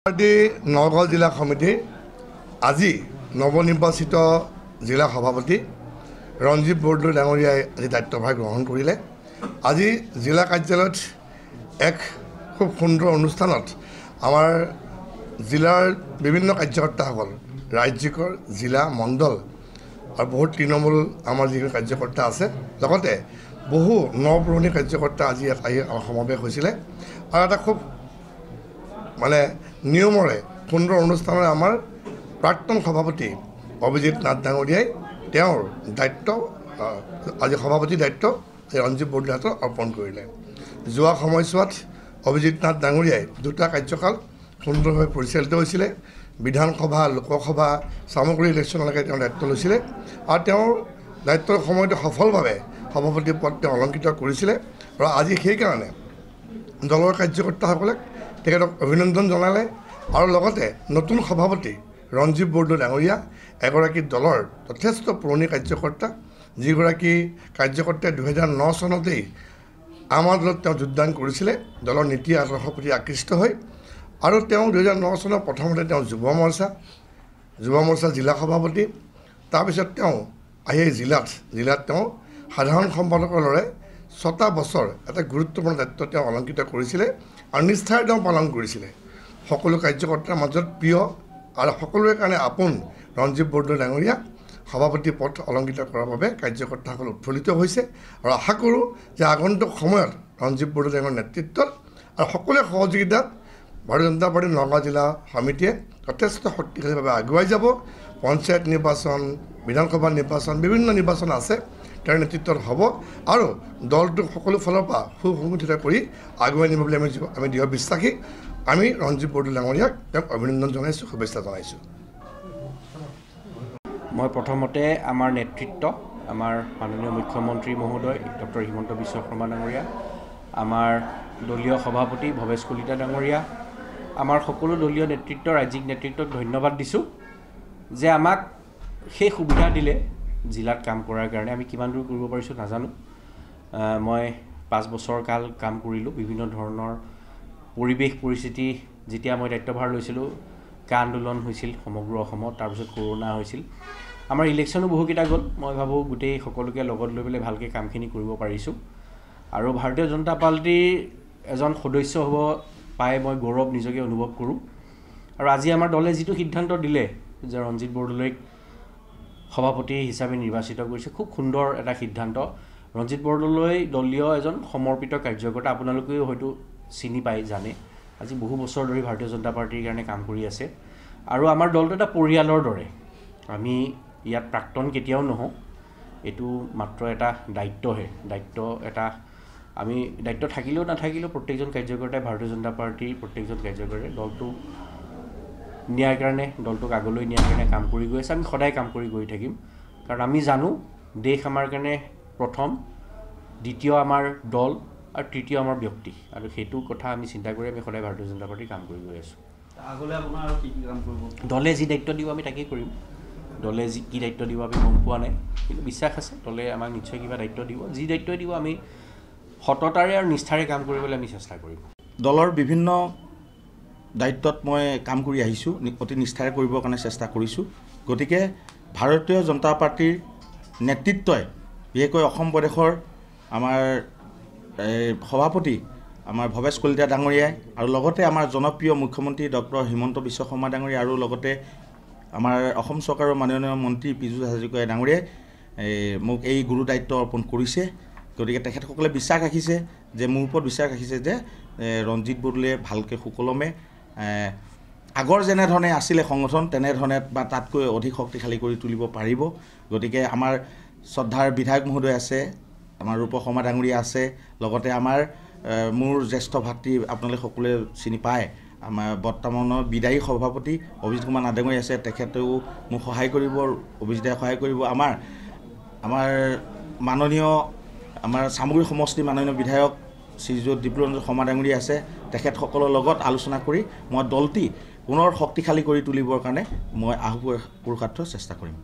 Party Nagaon জিলা সমিতি আজি নৱনিৰ্বাচিত জিলা সভাপতি ৰঞ্জিত বৰদলৈ ডাঙৰীয়াই আজি দায়িত্বভাৰ গ্ৰহণ কৰিলে। আজি জিলা কাৰ্যালয়ত এক খুব সুন্দৰ অনুষ্ঠানত আমাৰ জিলাৰ বিভিন্ন কাৰ্যকৰ্তাসকল ৰাজ্যিকৰ জিলা মণ্ডল আৰু বহুত তৃণমূল আমাৰ যিখিনি কাৰ্যকৰ্তা আছে, লগতে বহু নপুৰণি কাৰ্যকৰ্তা আজি আহি সমাৱেশ হৈছিলে আৰু এটা খুব নিয়মৰে সুন্দৰ অনুষ্ঠাନରେ আমাৰ প্ৰাক্তন সভাপতি অভিজিত নাথ ডাঙৰীয়াই তেওঁৰ দায়িত্ব আজি সভাপতিৰ দায়িত্ব ৰঞ্জিত বৰদলৈ হাতত অৰ্পণ কৰিলে। যোৱা সময়ছোৱাত অভিজিত নাথ ডাঙৰীয়াই দুটা কাৰ্যকাল সুন্দৰভাৱে পৰিচালিত হৈছিলে। বিধানসভা, লোকসভা, সামগ্ৰী ইলেকশ্যনলৈকে তেওঁ দায়িত্ব লৈছিলে আৰু তেওঁৰ দায়িত্বৰ সময়তে সফলভাৱে সভাপতি পদ তেওঁ অলংকৃত কৰিছিলে আৰু আজি সেইকাৰণে দলৰ কাৰ্যকৰ্তাসকলে তেখেতক অভিনন্দন জনালে আৰু লগতে নতুন সভাপতি ৰঞ্জিত বৰদলৈ ডাঙৰীয়া এগৰাকী দলৰ যথেষ্ট পুৰণি কাৰ্যকৰ্তা, যিগৰাকী কাৰ্যকৰ্তাই 2009 চনতেই আমাৰ দলত তেওঁ যোগদান কৰিছিলে দলৰ নীতি আদৰ্শৰ প্ৰতি আকৃষ্ট হৈ, আৰু তেওঁ 2009 চনৰ প্ৰথমতে তেওঁ যুৱ মৰ্চা জিলা সভাপতি, তাৰপিছত তেওঁ আহি জিলাত তেওঁ সাধাৰণ সম্পাদকৰ দৰে 6টা বছৰ এটা গুৰুত্বপূৰ্ণ দায়িত্ব তেওঁ অলংকৃত কৰিছিলে আৰু নিষ্ঠাৰে তেওঁ পালন কৰিছিলে। সকলো কাৰ্যকৰ্তাৰ মাজত প্ৰিয় আৰু সকলোৰে কাৰণে আপোন ৰঞ্জিত বৰদলৈ ডাঙৰীয়া সভাপতি পদ অলংকৃত কৰাৰ বাবে কাৰ্যকৰ্তাসকল উৎফুল্লিত হৈছে আৰু আশা কৰোঁ যে আগন্তুক সময়ত ৰঞ্জিত বৰদলৈ ডাঙৰীয়াৰ নেতৃত্বত আৰু সকলোৰে সহযোগিতাত ভাৰতীয় জনতা পাৰ্টি নগাঁও জিলা সমিতিয়ে যথেষ্ট শক্তিশালীভাৱে আগুৱাই যাব। পঞ্চায়ত নিৰ্বাচন, বিধানসভা নিৰ্বাচন, বিভিন্ন নিৰ্বাচন আছে, তেওঁৰ নেতৃত্বত হ'ব আৰু দলটোক সকলো ফালৰ পৰা সুসংগঠিত কৰি আগুৱাই নিব বুলি আমি দৃঢ় বিশ্বাসী। আমি ৰঞ্জিত বৰদলৈ ডাঙৰীয়াক তেওঁক অভিনন্দন জনাইছোঁ, শুভেচ্ছা জনাইছোঁ। মই প্ৰথমতে আমাৰ নেতৃত্ব, আমাৰ মাননীয় মুখ্যমন্ত্ৰী মহোদয় ডক্টৰ হিমন্ত বিশ্ব শৰ্মা ডাঙৰীয়া, আমাৰ দলীয় সভাপতি ভৱেশ কলিতা ডাঙৰীয়া, আমাৰ সকলো দলীয় নেতৃত্ব, ৰাজ্যিক নেতৃত্বক ধন্যবাদ দিছোঁ যে আমাক সেই সুবিধা দিলে জিলাত কাম কৰাৰ কাৰণে। আমি কিমান দূৰ কৰিব পাৰিছোঁ নাজানো। মই 5 বছৰ কাল কাম কৰিলোঁ বিভিন্ন ধৰণৰ পৰিৱেশ পৰিস্থিতি। যেতিয়া মই দায়িত্বভাৰ লৈছিলোঁ কা আন্দোলন হৈছিল সমগ্ৰ অসমত, তাৰপিছত কৰোণা হৈছিল, আমাৰ ইলেকশ্যনো বহুকেইটা গ'ল। মই ভাবোঁ গোটেই সকলোকে লগত লৈ পেলাই ভালকৈ কামখিনি কৰিব পাৰিছোঁ আৰু ভাৰতীয় জনতা পাৰ্টীৰ এজন সদস্য হ'ব পাই মই গৌৰৱ নিজকে অনুভৱ কৰোঁ। আৰু আজি আমাৰ দলে যিটো সিদ্ধান্ত দিলে যে ৰঞ্জিত বৰদলৈক সভাপতি হিচাপে নিৰ্বাচিত কৰিছে, খুব সুন্দৰ এটা সিদ্ধান্ত। ৰঞ্জিত বৰদলৈ দলীয় এজন সমৰ্পিত কাৰ্যকৰ্তা, আপোনালোকেও হয়তো চিনি পাই জানে। আজি বহু বছৰ ধৰি ভাৰতীয় জনতা পাৰ্টীৰ কাৰণে কাম কৰি আছে আৰু আমাৰ দলটো এটা পৰিয়ালৰ দৰে। আমি ইয়াত প্ৰাক্তন কেতিয়াও নহওঁ, এইটো মাত্ৰ এটা দায়িত্বহে। আমি দায়িত্ব থাকিলেও নাথাকিলেও প্ৰত্যেকজন কাৰ্যকৰ্তাই ভাৰতীয় জনতা পাৰ্টীৰ প্ৰত্যেকজন কাৰ্যকৰ্তাই দলটোক আগলৈ নিয়াৰ কাৰণে কাম কৰি গৈ আছে। আমি সদায় কাম কৰি গৈ থাকিম, কাৰণ আমি জানো দেশ আমাৰ কাৰণে প্ৰথম, দ্বিতীয় আমাৰ দল আৰু তৃতীয় আমাৰ ব্যক্তি, আৰু সেইটো কথা আমি চিন্তা কৰি আমি সদায় ভাৰতীয় জনতা পাৰ্টীৰ কাম কৰি গৈ আছোঁ। আগলৈ আপোনাৰ আৰু কি কাম কৰিব? দলে যি দায়িত্ব দিব আমি তাকেই কৰিম। দলে কি দায়িত্ব দিব আমি গম পোৱা নাই, কিন্তু বিশ্বাস আছে দলে আমাক নিশ্চয় কিবা দায়িত্ব দিব। যি দায়িত্ব দিব আমি সততাৰে আৰু নিষ্ঠাৰে কাম কৰিবলৈ আমি চেষ্টা কৰিম। দলৰ বিভিন্ন দায়িত্বত মই কাম কৰি আহিছোঁ, অতি নিষ্ঠাৰে কৰিবৰ কাৰণে চেষ্টা কৰিছোঁ। গতিকে ভাৰতীয় জনতা পাৰ্টীৰ নেতৃত্বই, বিশেষকৈ অসম প্ৰদেশৰ আমাৰ সভাপতি আমাৰ ভৱেশ কলিতা ডাঙৰীয়াই আৰু লগতে আমাৰ জনপ্ৰিয় মুখ্যমন্ত্ৰী ডক্টৰ হিমন্ত বিশ্ব শৰ্মা ডাঙৰীয়া আৰু লগতে আমাৰ অসম চৰকাৰৰ মাননীয় মন্ত্ৰী পীযুষ হাজৰিকা ডাঙৰীয়াই মোক এই গুৰু দায়িত্ব অৰ্পণ কৰিছে। গতিকে তেখেতসকলে বিশ্বাস ৰাখিছে যে মোৰ ওপৰত বিশ্বাস ৰাখিছে যে ৰঞ্জিত বৰদলৈয়ে ভালকৈ সুকলমে আগৰ যেনেধৰণে আছিলে সংগঠন তেনেধৰণে বা তাতকৈ অধিক শক্তিশালী কৰি তুলিব পাৰিব। গতিকে আমাৰ শ্ৰদ্ধাৰ বিধায়ক মহোদয় আছে, আমাৰ ৰূপ শৰ্মা ডাঙৰীয়া আছে, লগতে আমাৰ মোৰ জ্যেষ্ঠ ভাতৃ আপোনালোকে সকলোৱে চিনি পায়, আমাৰ বৰ্তমানৰ বিদায়ী সভাপতি অভিজিত কুমাৰ নাথ ডাঙৰীয়া আছে, তেখেতেও মোক সহায় কৰিব, অভিজিতে সহায় কৰিব। আমাৰ মাননীয় আমাৰ চামগুৰি সমষ্টিৰ মাননীয় বিধায়ক শ্ৰীযুত ডিপ্লৰঞ্জন শৰ্মা ডাঙৰীয়া আছে, তেখেতসকলৰ লগত আলোচনা কৰি মই দলটি পুনৰ শক্তিশালী কৰি তুলিবৰ কাৰণে মই আহু পুৰুষাৰ্থ চেষ্টা কৰিম।